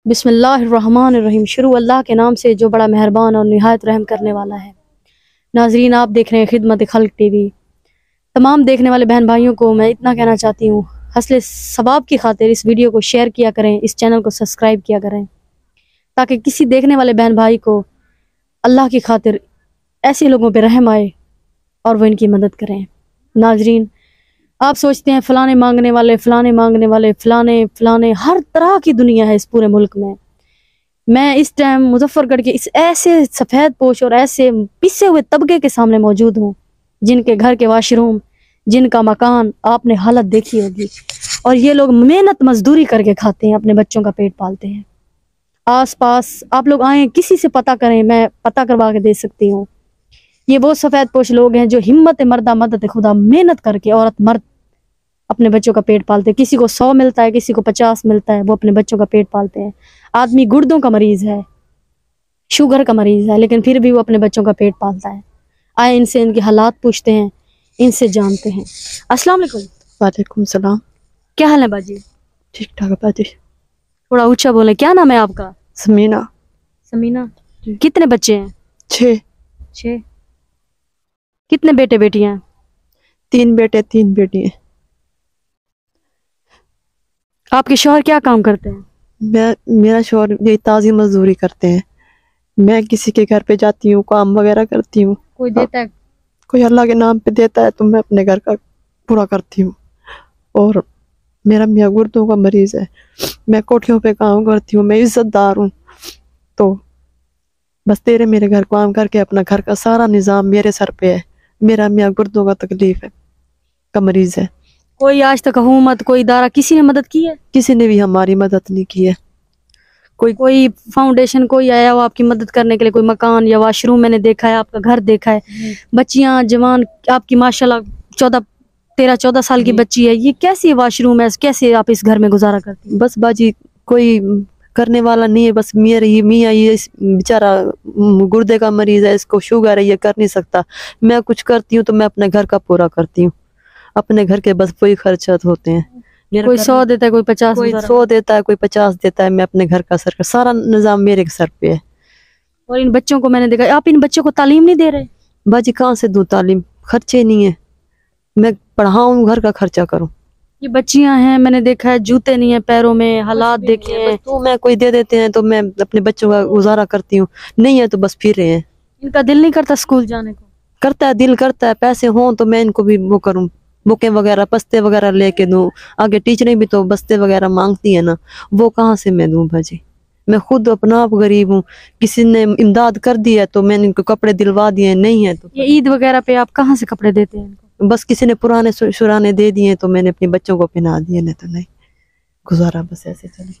बिस्मिल्लाहिर्रहमानिर्रहीम। शुरू अल्लाह के नाम से जो बड़ा मेहरबान और निहायत रहम करने वाला है। नाजरीन, आप देख रहे हैं खिदमत खल्क टीवी। तमाम देखने वाले बहन भाइयों को मैं इतना कहना चाहती हूँ, हसले सवाब की खातिर इस वीडियो को शेयर किया करें, इस चैनल को सब्सक्राइब किया करें, ताकि किसी देखने वाले बहन भाई को अल्लाह की खातिर ऐसे लोगों पर रहम आए और वो इनकी मदद करें। नाजरीन, आप सोचते हैं फलाने मांगने वाले, फलाने हर तरह की दुनिया है इस पूरे मुल्क में। मैं इस टाइम मुजफ्फरगढ़ के इस ऐसे सफ़ेद पोश और ऐसे पिसे हुए तबके के सामने मौजूद हूँ, जिनके घर के वाशरूम, जिनका मकान आपने हालत देखी होगी, और ये लोग मेहनत मजदूरी करके खाते हैं, अपने बच्चों का पेट पालते हैं। आस पास आप लोग आएँ, किसी से पता करें, मैं पता करवा के दे सकती हूँ। ये वो सफ़ेद पोश लोग हैं जो हिम्मत मर्दा मदद खुदा मेहनत करके औरत मर्द अपने बच्चों का पेट पालते हैं। किसी को 100 मिलता है, किसी को 50 मिलता है, वो अपने बच्चों का पेट पालते हैं। आदमी गुर्दों का मरीज़ है, शुगर का मरीज़ है, लेकिन फिर भी वो अपने बच्चों का पेट पालता है। आए इनसे इनके हालात पूछते हैं, इनसे जानते हैं। अस्सलाम वालेकुम। वालेकुम सलाम। क्या हाल है बाजी? ठीक ठाक बाजी। थोड़ा ऊंचा बोले। क्या नाम है आपका? समीना। समीना। कितने बच्चे हैं? 6। कितने बेटे बेटियां हैं? 3 बेटे 3 बेटियां। आपके शौहर क्या काम करते हैं? मेरा शौहर ये ताज़ी मजदूरी करते हैं। मैं किसी के घर पे जाती हूँ, काम वगैरह करती हूँ। कोई देता है? कोई अल्लाह के नाम पे देता है तो मैं अपने घर का पूरा करती हूँ। और मेरा मियाँ गुर्दों का मरीज है, मैं कोठियों पे काम करती हूँ, मैं इज्जतदार हूँ। तो बस तेरे मेरे घर काम करके अपना घर का सारा निज़ाम मेरे सर पे है। मेरा मियाँ गुर्दों का तकलीफ है, का मरीज है। कोई आज तक हुकूमत, कोई इदारा, किसी ने मदद की है? किसी ने भी हमारी मदद नहीं की है। कोई फाउंडेशन कोई आया हो आपकी मदद करने के लिए? कोई मकान या वाशरूम मैंने देखा है, आपका घर देखा है, बच्चियां जवान आपकी माशाल्लाह 13-14 साल की बच्ची है, ये कैसी वाशरूम है, कैसे आप इस घर में गुजारा करती हैं? बस बाजी कोई करने वाला नहीं है, बस मियाँ ये बेचारा गुर्दे का मरीज है, इसको शुगर है, ये कर नहीं सकता। मैं कुछ करती हूँ तो मैं अपने घर का पूरा करती हूँ, अपने घर के बस वही खर्चात होते हैं। कोई 100 देता है, कोई 50, कोई 100 देता है, कोई 50 देता है। मैं अपने घर का सारा निजाम मेरे सर पे है। और इन बच्चों को मैंने देखा, आप इन बच्चों को तालीम नहीं दे रहे? बाजी कहाँ से दूं तालीम, खर्चे नहीं है। मैं पढ़ाऊँ, घर का खर्चा करूँ। ये बच्चियां हैं, मैंने देखा है जूते नहीं है पैरों में, हालात देखे हैं। तो मैं कोई दे देते हैं तो मैं अपने बच्चों का गुजारा करती हूँ, नहीं है तो बस फिर रहे हैं। इनका दिल नहीं करता स्कूल जाने को? करता है, दिल करता है, पैसे हों तो मैं इनको भी वो करूँ, बुकें वगैरह बस्ते वगैरह लेके दूं। आगे टीचरें भी तो बस्ते वगैरह मांगती है ना, वो कहाँ से मैं दूं भाजी। मैं खुद अपना आप गरीब हूँ, किसी ने इमदाद कर दी है तो मैंने इनको कपड़े दिलवा दिए, नहीं है तो। ये ईद वगैरह पे आप कहाँ से कपड़े देते हैं इनको? बस किसी ने पुराने सुराने दे दिए तो मैंने अपने बच्चों को पहना दिए, नहीं तो नहीं, गुजारा बस ऐसे चले।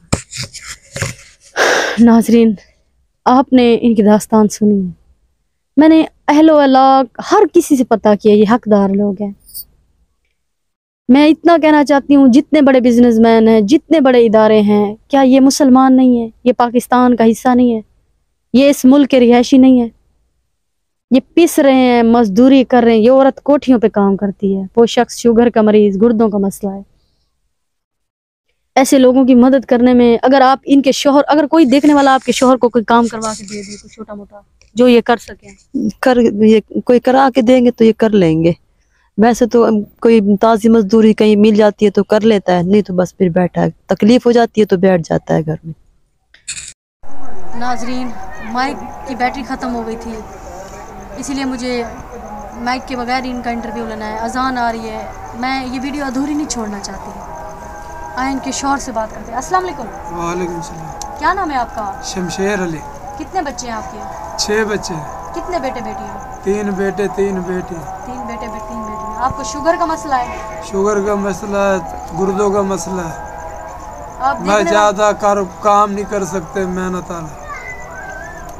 नाजरीन, आपने इनकी दास्तान सुनी है, मैंने अहलो अलाक हर किसी से पता किया, ये हकदार लोग हैं। मैं इतना कहना चाहती हूँ, जितने बड़े बिजनेसमैन हैं, जितने बड़े इदारे हैं, क्या ये मुसलमान नहीं है? ये पाकिस्तान का हिस्सा नहीं है? ये इस मुल्क के रिहायशी नहीं है? ये पिस रहे हैं, मजदूरी कर रहे हैं। ये औरत कोठियों पे काम करती है, वो शख्स शुगर का मरीज, गुर्दों का मसला है। ऐसे लोगों की मदद करने में अगर आप इनके शोहर, अगर कोई देखने वाला आपके शोहर को कोई काम करवा के दे दे, कोई छोटा मोटा जो ये कर सके, ये कोई करा के देंगे तो ये कर लेंगे। वैसे तो कोई ताज़ी मजदूरी कहीं मिल जाती है तो कर लेता है, नहीं तो बस फिर बैठा है, तकलीफ हो जाती है तो बैठ जाता है घर में। नाजरीन, माइक की बैटरी ख़त्म हो गई थी, इसीलिए मुझे माइक के बगैर ही इनका इंटरव्यू लेना है। अजान आ रही है, मैं ये वीडियो अधूरी नहीं छोड़ना चाहती। आए इनके शौहर से बात करते हैं। अस्सलाम वालेकुम। वालेकुम सलाम। क्या नाम है आपका? शमशेर अली। कितने बच्चे हैं आपके? 6 बच्चे। कितने बेटे बेटियां? 3 बेटे 3 बेटी। 3 बेटे 3 बेटियां। आपको शुगर का मसला है? शुगर का मसला है, गुर्दों का मसला है। आप मैं ज़्यादा काम नहीं कर सकते, मेहनत वाला।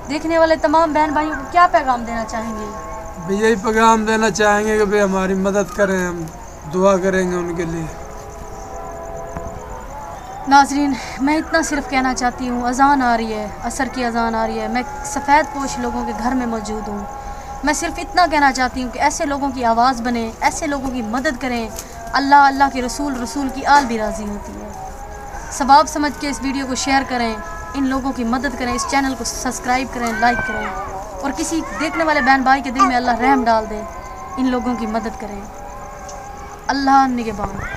देखने वाले तमाम बहन भाइयों को क्या पैगाम देना चाहेंगे? यही पैगाम देना चाहेंगे कि भाई हमारी मदद करें, हम दुआ करेंगे उनके लिए। नाजरीन, मैं इतना सिर्फ कहना चाहती हूँ, अजान आ रही है, असर की अजान आ रही है, मैं सफ़ेद पोश लोगों के घर में मौजूद हूँ। मैं सिर्फ इतना कहना चाहती हूँ कि ऐसे लोगों की आवाज़ बने, ऐसे लोगों की मदद करें। अल्लाह, अल्लाह के रसूल की आल भी राज़ी होती है। सवाब समझ के इस वीडियो को शेयर करें। ان لوگوں کی مدد کریں, اس چینل کو سبسکرائب کریں, لائک کریں, اور کسی دیکھنے والے بہن بھائی کے دل میں اللہ رحم ڈال دے, ان لوگوں کی مدد کریں. اللہ نگہبان.